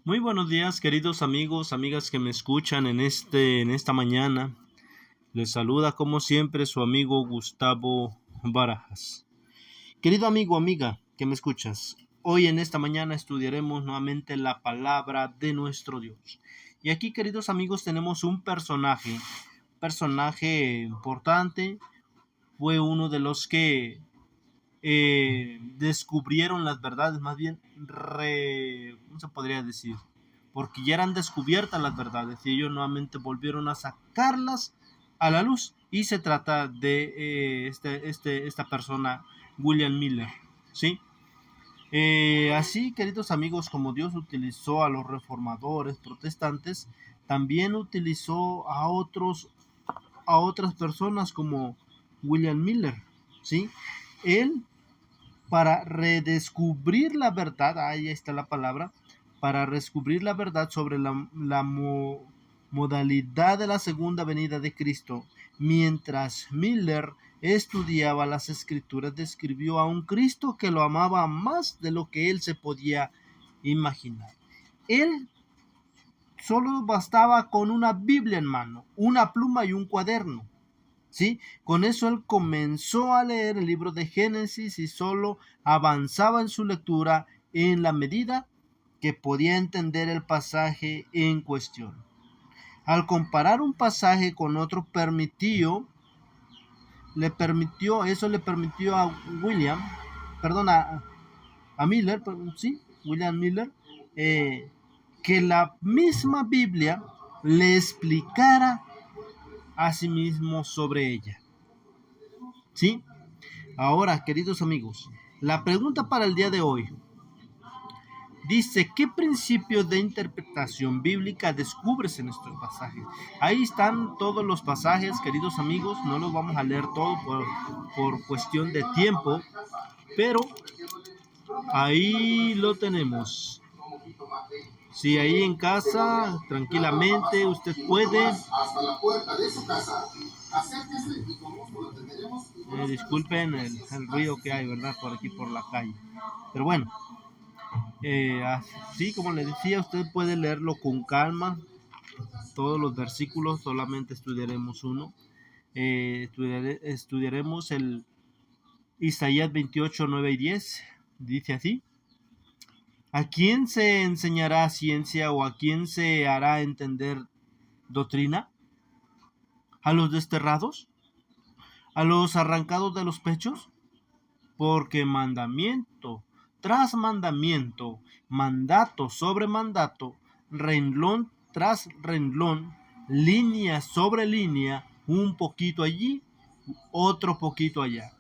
Muy buenos días, queridos amigos, amigas que me escuchan en esta mañana. Les saluda como siempre su amigo Gustavo Barajas. Querido amigo, amiga que me escuchas, hoy en esta mañana estudiaremos nuevamente la palabra de nuestro Dios. Y aquí, queridos amigos, tenemos un personaje importante, fue uno de los que descubrieron las verdades, más bien, ¿cómo se podría decir? Porque ya eran descubiertas las verdades y ellos nuevamente volvieron a sacarlas a la luz. Y se trata de esta persona, William Miller, ¿sí? Así, queridos amigos, como Dios utilizó a los reformadores protestantes, también utilizó a otras personas como William Miller, ¿sí? Él, para redescubrir la verdad, ahí está la palabra, para descubrir la verdad sobre la modalidad de la segunda venida de Cristo. Mientras Miller estudiaba las escrituras, describió a un Cristo que lo amaba más de lo que él se podía imaginar. Él solo bastaba con una Biblia en mano, una pluma y un cuaderno. ¿Sí? Con eso él comenzó a leer el libro de Génesis y solo avanzaba en su lectura en la medida que podía entender el pasaje en cuestión. Al comparar un pasaje con otro eso le permitió a William, perdón, a Miller, sí, William Miller, que la misma Biblia le explicara a sí mismo sobre ella. ¿Sí? Ahora, queridos amigos, la pregunta para el día de hoy dice: ¿qué principios de interpretación bíblica descubres en estos pasajes? Ahí están todos los pasajes, queridos amigos, no los vamos a leer todos por cuestión de tiempo, pero ahí lo tenemos. Si ahí en casa, tranquilamente, usted puede. Disculpen el ruido que hay, ¿verdad? Por aquí, por la calle. Pero bueno, así como le decía, usted puede leerlo con calma. Todos los versículos, solamente estudiaremos uno. Estudiaremos el Isaías 28, 9 y 10. Dice así: ¿a quién se enseñará ciencia o a quién se hará entender doctrina? ¿A los desterrados? ¿A los arrancados de los pechos? Porque mandamiento tras mandamiento, mandato sobre mandato, renglón tras renglón, línea sobre línea, un poquito allí, otro poquito allá.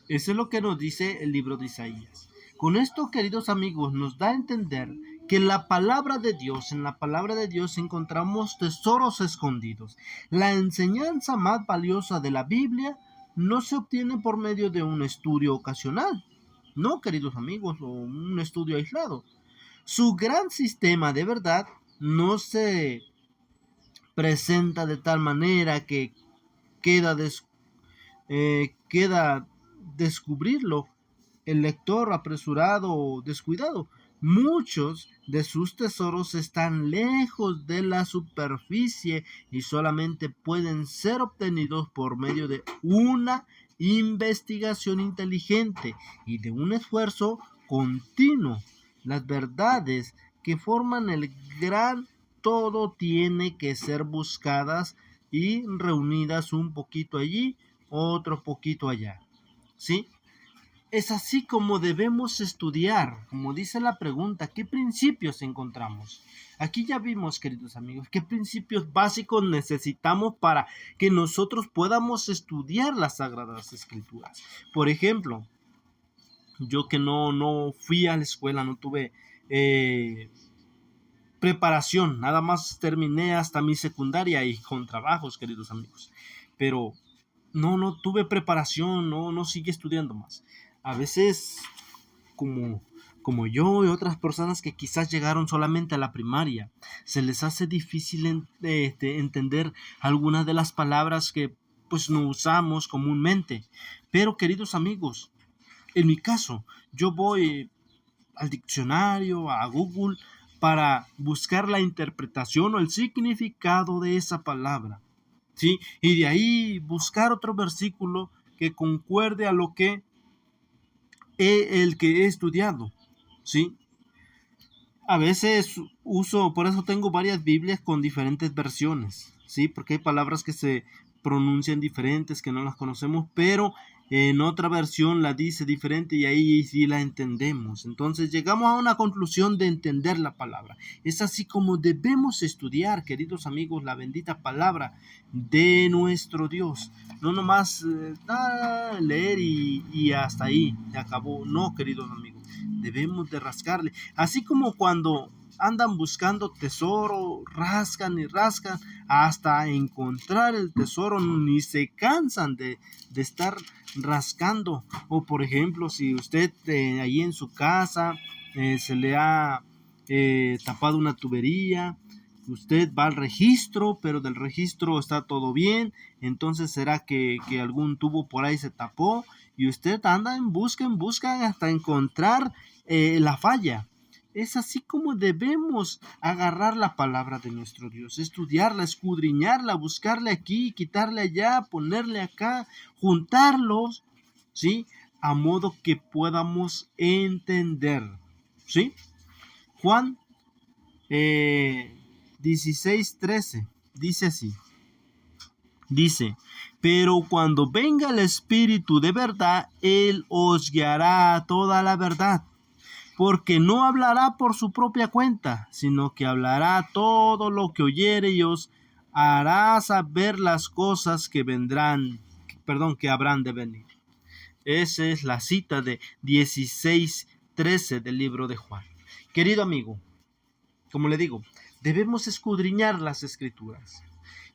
Eso es lo que nos dice el libro de Isaías. Con esto, queridos amigos, nos da a entender que en la palabra de Dios encontramos tesoros escondidos. La enseñanza más valiosa de la Biblia no se obtiene por medio de un estudio ocasional, no, queridos amigos, o un estudio aislado. Su gran sistema de verdad no se presenta de tal manera que queda, queda descubrirlo el lector apresurado o descuidado. Muchos de sus tesoros están lejos de la superficie y solamente pueden ser obtenidos por medio de una investigación inteligente y de un esfuerzo continuo. Las verdades que forman el gran todo tiene que ser buscadas y reunidas, un poquito allí, otro poquito allá. ¿Sí? Es así como debemos estudiar, como dice la pregunta: ¿qué principios encontramos? Aquí ya vimos, queridos amigos, qué principios básicos necesitamos para que nosotros podamos estudiar las Sagradas Escrituras. Por ejemplo, yo que no fui a la escuela, no tuve preparación, nada más terminé hasta mi secundaria y con trabajos, queridos amigos. Pero no tuve preparación, no sigue estudiando más. A veces, como yo y otras personas que quizás llegaron solamente a la primaria, se les hace difícil entender algunas de las palabras que pues no usamos comúnmente. Pero, queridos amigos, en mi caso, yo voy al diccionario, a Google, para buscar la interpretación o el significado de esa palabra, ¿sí? Y de ahí buscar otro versículo que concuerde a lo que el que he estudiado, ¿sí? A veces uso, por eso tengo varias Biblias con diferentes versiones, ¿sí? Porque hay palabras que se pronuncian diferentes, que no las conocemos, pero en otra versión la dice diferente y ahí sí la entendemos. Entonces llegamos a una conclusión de entender la palabra. Es así como debemos estudiar, queridos amigos, la bendita palabra de nuestro Dios. No nomás leer y hasta ahí, se acabó. No, queridos amigos, debemos de rascarle. Así como cuando andan buscando tesoro, rascan y rascan hasta encontrar el tesoro, ni se cansan de estar rascando. O por ejemplo, si usted ahí en su casa se le ha tapado una tubería, usted va al registro, pero del registro está todo bien, entonces será que algún tubo por ahí se tapó y usted anda en busca hasta encontrar la falla. Es así como debemos agarrar la palabra de nuestro Dios, estudiarla, escudriñarla, buscarle aquí, quitarle allá, ponerle acá, juntarlos, ¿sí? A modo que podamos entender, ¿sí? Juan 16:13 dice así. Dice, pero cuando venga el Espíritu de verdad, Él os guiará a toda la verdad, porque no hablará por su propia cuenta, sino que hablará todo lo que oyere y os hará saber las cosas que que habrán de venir. Esa es la cita de 16:13 del libro de Juan. Querido amigo, como le digo, debemos escudriñar las Escrituras.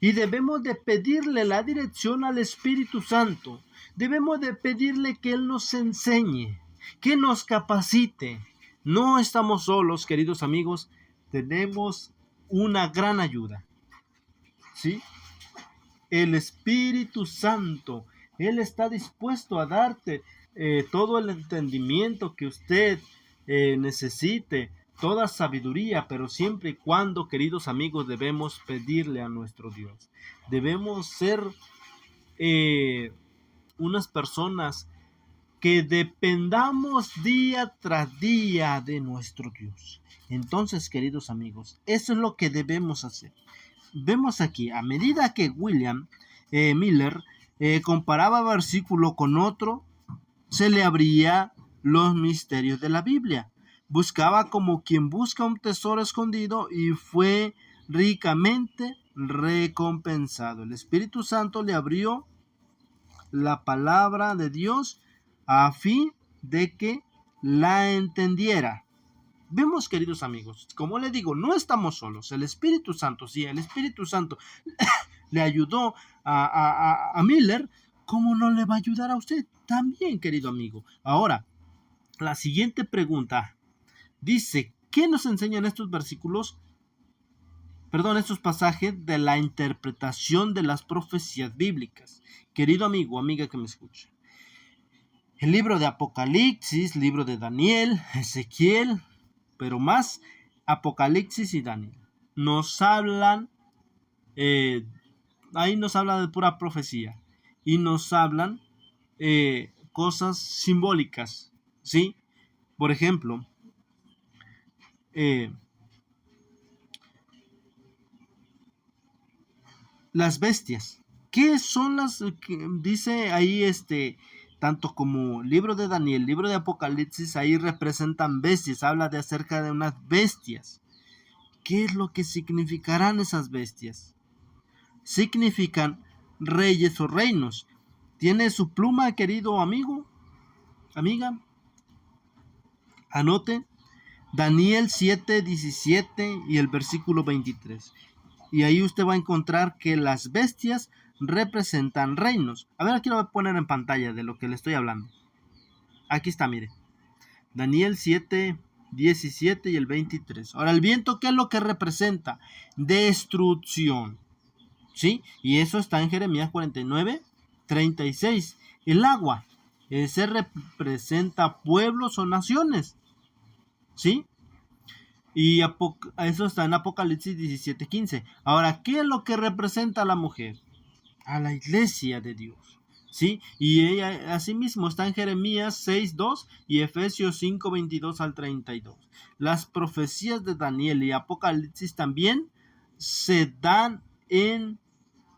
Y debemos de pedirle la dirección al Espíritu Santo. Debemos de pedirle que Él nos enseñe, que nos capacite. No estamos solos, queridos amigos. Tenemos una gran ayuda, ¿sí? El Espíritu Santo. Él está dispuesto a darte todo el entendimiento que usted necesite, toda sabiduría, pero siempre y cuando, queridos amigos, debemos pedirle a nuestro Dios. Debemos ser unas personas que dependamos día tras día de nuestro Dios. Entonces, queridos amigos, eso es lo que debemos hacer. Vemos aquí, a medida que William Miller comparaba versículo con otro, se le abría los misterios de la Biblia. Buscaba como quien busca un tesoro escondido y fue ricamente recompensado. El Espíritu Santo le abrió la palabra de Dios a fin de que la entendiera. Vemos, queridos amigos, como le digo, no estamos solos. El Espíritu Santo, sí, el Espíritu Santo le ayudó a Miller, ¿cómo no le va a ayudar a usted? También, querido amigo. Ahora, la siguiente pregunta dice, ¿qué nos enseñan estos versículos? Estos pasajes de la interpretación de las profecías bíblicas. Querido amigo, amiga que me escucha. El libro de Apocalipsis, libro de Daniel, Ezequiel, pero más Apocalipsis y Daniel. Nos hablan, ahí nos habla de pura profecía y nos hablan cosas simbólicas, ¿sí? Por ejemplo, las bestias. ¿Qué son las que dice ahí tanto como libro de Daniel, libro de Apocalipsis, ahí representan bestias, habla de acerca de unas bestias? ¿Qué es lo que significarán esas bestias? Significan reyes o reinos. ¿Tiene su pluma, querido amigo? Amiga, anote Daniel 7:17 y el versículo 23. Y ahí usted va a encontrar que las bestias representan reinos. A ver, aquí lo voy a poner en pantalla de lo que le estoy hablando. Aquí está, mire. Daniel 7:17 y el 23. Ahora, el viento, ¿qué es lo que representa? Destrucción. ¿Sí? Y eso está en Jeremías 49:36. El agua, se representa pueblos o naciones. ¿Sí? Y eso está en Apocalipsis 17:15. Ahora, ¿qué es lo que representa a la mujer? A la iglesia de Dios. ¿Sí? Y ella asimismo está en Jeremías 6:2 y Efesios 5:22 al 32. Las profecías de Daniel y Apocalipsis también se dan en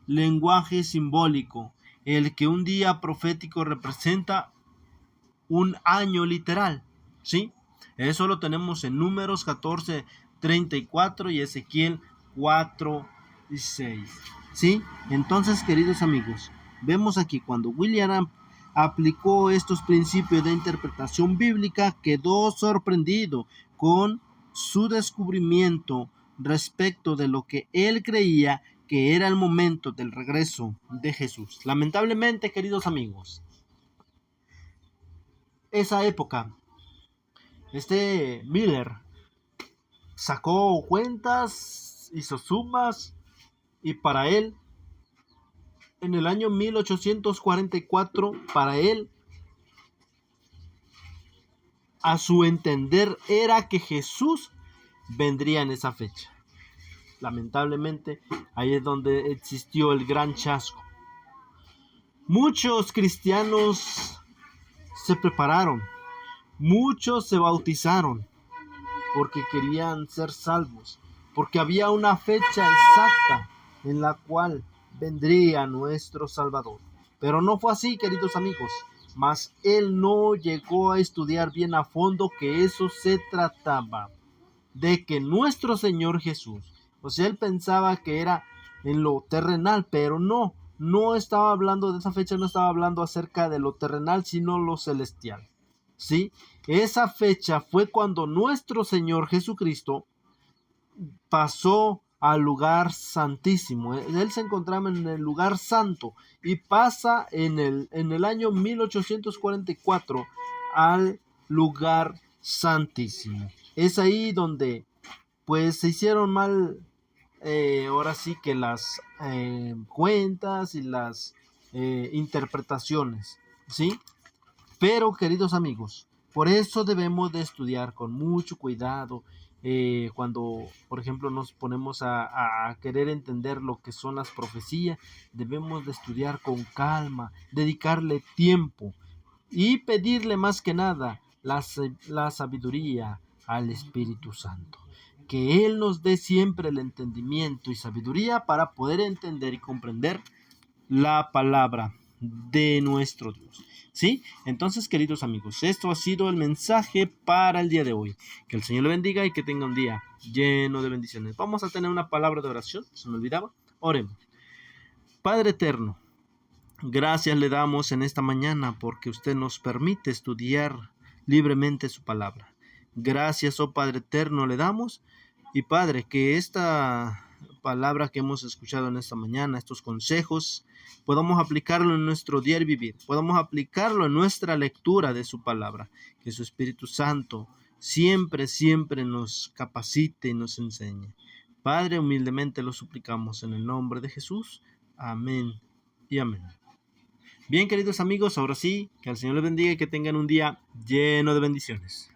lenguaje simbólico. El que un día profético representa un año literal. ¿Sí? Eso lo tenemos en Números 14:34 y Ezequiel 4:6. ¿Sí? Entonces, queridos amigos, vemos aquí cuando William aplicó estos principios de interpretación bíblica, quedó sorprendido con su descubrimiento respecto de lo que él creía que era el momento del regreso de Jesús. Lamentablemente, queridos amigos, esa época, Miller sacó cuentas, hizo sumas, y para él, en el año 1844, para él, a su entender, era que Jesús vendría en esa fecha. Lamentablemente, ahí es donde existió el gran chasco. Muchos cristianos se prepararon, muchos se bautizaron porque querían ser salvos, porque había una fecha exacta en la cual vendría nuestro Salvador. Pero no fue así, queridos amigos, mas él no llegó a estudiar bien a fondo que eso se trataba de que nuestro Señor Jesús, o sea, él pensaba que era en lo terrenal, pero no estaba hablando de esa fecha, no estaba hablando acerca de lo terrenal, sino lo celestial. ¿Sí? Esa fecha fue cuando nuestro Señor Jesucristo pasó al lugar santísimo. Él se encontraba en el lugar santo y pasa en el año 1844 al lugar santísimo. Es ahí donde pues se hicieron mal, ahora sí que las cuentas y las interpretaciones, ¿sí? Pero, queridos amigos, por eso debemos de estudiar con mucho cuidado cuando, por ejemplo, nos ponemos a querer entender lo que son las profecías. Debemos de estudiar con calma, dedicarle tiempo y pedirle más que nada la sabiduría al Espíritu Santo. Que Él nos dé siempre el entendimiento y sabiduría para poder entender y comprender la palabra de nuestro Dios. ¿Sí? Entonces, queridos amigos, esto ha sido el mensaje para el día de hoy. Que el Señor le bendiga y que tenga un día lleno de bendiciones. Vamos a tener una palabra de oración, se me olvidaba. Oremos. Padre eterno, gracias le damos en esta mañana porque usted nos permite estudiar libremente su palabra. Gracias, oh Padre eterno, le damos. Y Padre, que esta palabra que hemos escuchado en esta mañana, estos consejos, podamos aplicarlo en nuestro diario vivir, podamos aplicarlo en nuestra lectura de su palabra. Que su Espíritu Santo siempre, siempre nos capacite y nos enseñe. Padre, humildemente lo suplicamos en el nombre de Jesús. Amén y amén. Bien, queridos amigos, ahora sí, que el Señor les bendiga y que tengan un día lleno de bendiciones.